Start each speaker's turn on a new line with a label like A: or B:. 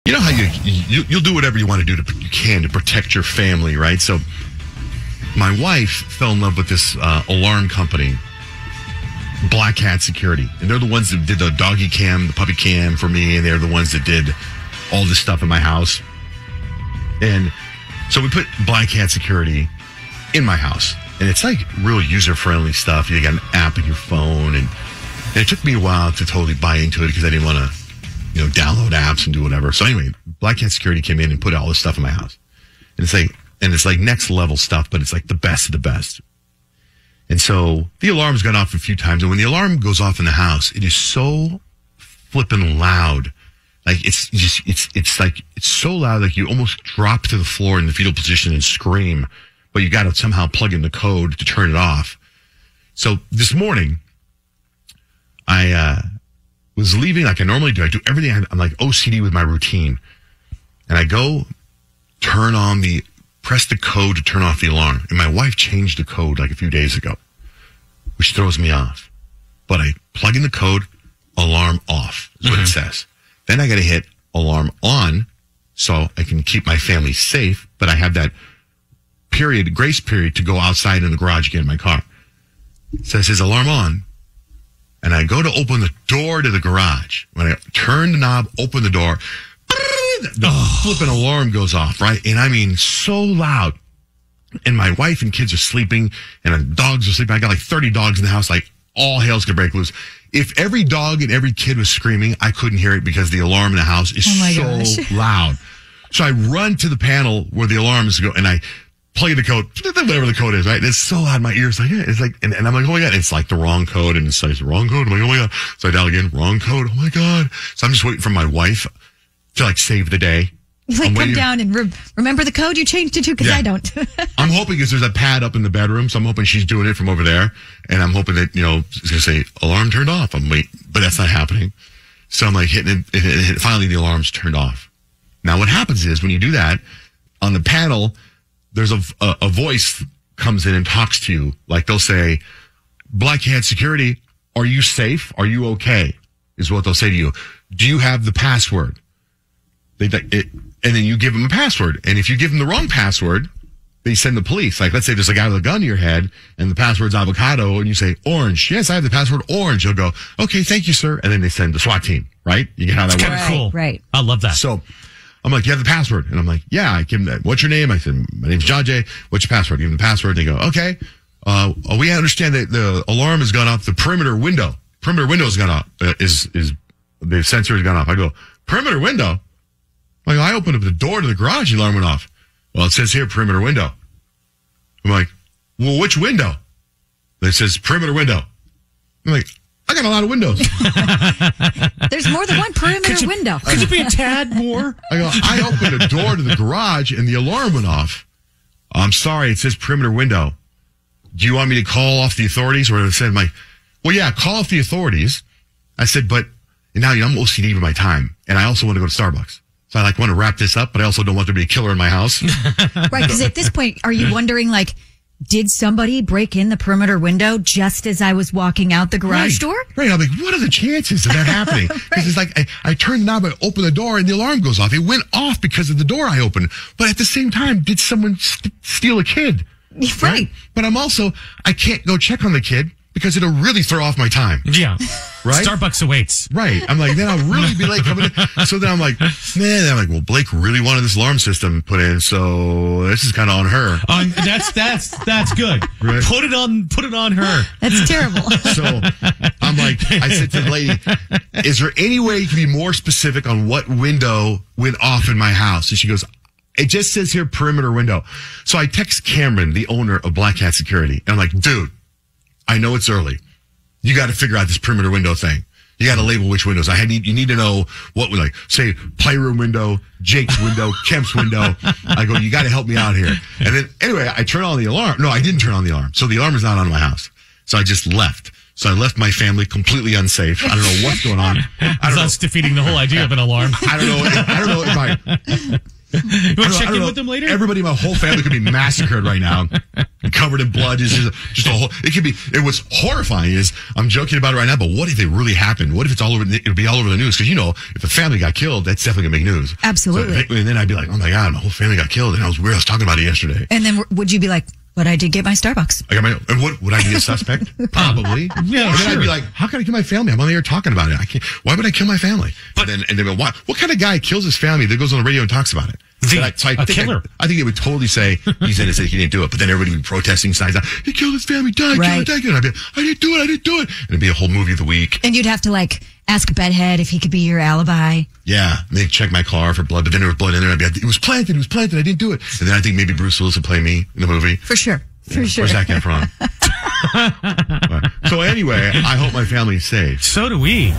A: You know how you'll do whatever you want to do to protect your family, right? So my wife fell in love with this alarm company, Black Hat Security. And they're the ones that did the doggy cam, the puppy cam for me. And they're the ones that did all this stuff in my house. And so we put Black Hat Security in my house. And it's like real user-friendly stuff. You got an app on your phone. And it took me a while to totally buy into it because I didn't want to, download apps and do whatever. So anyway, Black Hat Security came in and put all this stuff in my house. And it's like next level stuff, but it's like the best of the best. And so the alarm's gone off a few times. And when the alarm goes off in the house, it is so flippin' loud. Like it's so loud, like you almost drop to the floor in the fetal position and scream, but you got to somehow plug in the code to turn it off. So this morning, I was leaving like I normally do. I do everything. I'm like OCD with my routine. And I go press the code to turn off the alarm. And my wife changed the code like a few days ago, which throws me off. But I plug in the code, alarm off is what it says. Then I got to hit alarm on so I can keep my family safe. But I have that grace period to go outside in the garage, get in my car. So it says alarm on. And I go to open the door to the garage. When I turn the knob, open the door, the flipping alarm goes off, right? And I mean, so loud. And my wife and kids are sleeping, and the dogs are sleeping. I got like 30 dogs in the house, like all hell's gonna break loose. If every dog and every kid was screaming, I couldn't hear it because the alarm in the house is so loud. So I run to the panel where the alarm is going, and I play the code, whatever the code is, right? It's so loud in my ears. Like, yeah, it's like, and I'm like, oh my God, it's like the wrong code. And it's like, the wrong code. I'm like, oh my God. So I dial again, wrong code. Oh my God. So I'm just waiting for my wife to like save the day.
B: Like, come down and remember the code you changed it to? Because I don't.
A: I'm hoping because there's a pad up in the bedroom. So I'm hoping she's doing it from over there. And I'm hoping that, it's going to say alarm turned off. I'm waiting, but that's not happening. So I'm like hitting it. And finally the alarm's turned off. Now what happens is when you do that on the panel, there's a voice comes in and talks to you. Like they'll say, Black Hat Security, are you safe? Are you okay? Is what they'll say to you. Do you have the password? And then you give them a password. And if you give them the wrong password, they send the police. Like, let's say there's a guy with a gun to your head and the password's avocado and you say orange. Yes, I have the password orange. You'll go, okay, thank you, sir. And then they send the SWAT team, right? You get how that works.
C: Kind of cool.
B: Right.
C: I love that.
A: So I'm like, you have the password? And I'm like, yeah, I give them that. What's your name? I said, my name's Johnjay. What's your password? Give them the password. They go, okay. We understand that the alarm has gone off the perimeter window. Perimeter window's gone off. The sensor has gone off. I go, perimeter window? I opened up the door to the garage, the alarm went off. Well, it says here, perimeter window. I'm like, well, which window? It says perimeter window. I'm like, I got a lot of windows.
B: There's more than one perimeter window.
C: Could you be a tad more?
A: I opened the door to the garage and the alarm went off. I'm sorry, it says perimeter window. Do you want me to call off the authorities? Or I said, well, yeah, call off the authorities. I said, but now I'm OCD with my time. And I also want to go to Starbucks. So I want to wrap this up, but I also don't want there to be a killer in my house.
B: Right, because at this point, are you wondering, did somebody break in the perimeter window just as I was walking out the garage door?
A: Right. I'm like, what are the chances of that happening? Because it's like, I turned the knob, I open the door, and the alarm goes off. It went off because of the door I opened. But at the same time, did someone steal a kid?
B: Right.
A: But I can't go check on the kid because it'll really throw off my time.
C: Yeah.
A: Right?
C: Starbucks awaits.
A: Right. I'm like, then I'll really be late coming in. So then I'm like, well, Blake really wanted this alarm system put in, so this is kind of on her.
C: That's good.
A: Right.
C: Put it on her.
B: That's terrible.
A: So I'm like, I said to the lady, is there any way you can be more specific on what window went off in my house? And she goes, it just says here perimeter window. So I text Cameron, the owner of Black Hat Security, and I'm like, dude, I know it's early. You got to figure out this perimeter window thing. You got to label which windows. You need to know what we say playroom window, Jake's window, Kemp's window. I go, you got to help me out here. And then anyway, I turn on the alarm. No, I didn't turn on the alarm. So the alarm is not on in my house. So I just left. So I left my family completely unsafe. I don't know what's going on.
C: That's defeating the whole idea of an alarm.
A: I don't know if I
C: want to check in with them later?
A: Everybody, my whole family could be massacred right now, covered in blood. It's just a whole. It was horrifying. I'm joking about it right now, but what if it really happened? What if it's all over? It'll be all over the news because if a family got killed, that's definitely gonna make news.
B: Absolutely.
A: So, and then I'd be like, oh my god, my whole family got killed, and I was talking about it yesterday.
B: And then would you be like, but I did get my Starbucks?
A: I got my. And what would I be a suspect? Probably.
C: Yeah,
A: and then
C: sure.
A: I'd be like, how can I kill my family? I'm on the air talking about it. I can't. Why would I kill my family?
C: But
A: and then why? What kind of guy kills his family that goes on the radio and talks about it?
C: A killer.
A: I think they would totally say he's innocent, he didn't do it. But then everybody would be protesting signs out. He killed his family, died,
B: Right.
A: killed, and I'd be like, I didn't do it. And it'd be a whole movie of the week.
B: And you'd have to ask Bedhead if he could be your alibi.
A: Yeah. And they'd check my car for blood, but then there was blood in there. I'd be like, it was planted, I didn't do it. And then I think maybe Bruce Willis would play me in the movie.
B: For sure. For sure.
A: Or Zac Efron. So anyway, I hope my family's safe.
C: So do we.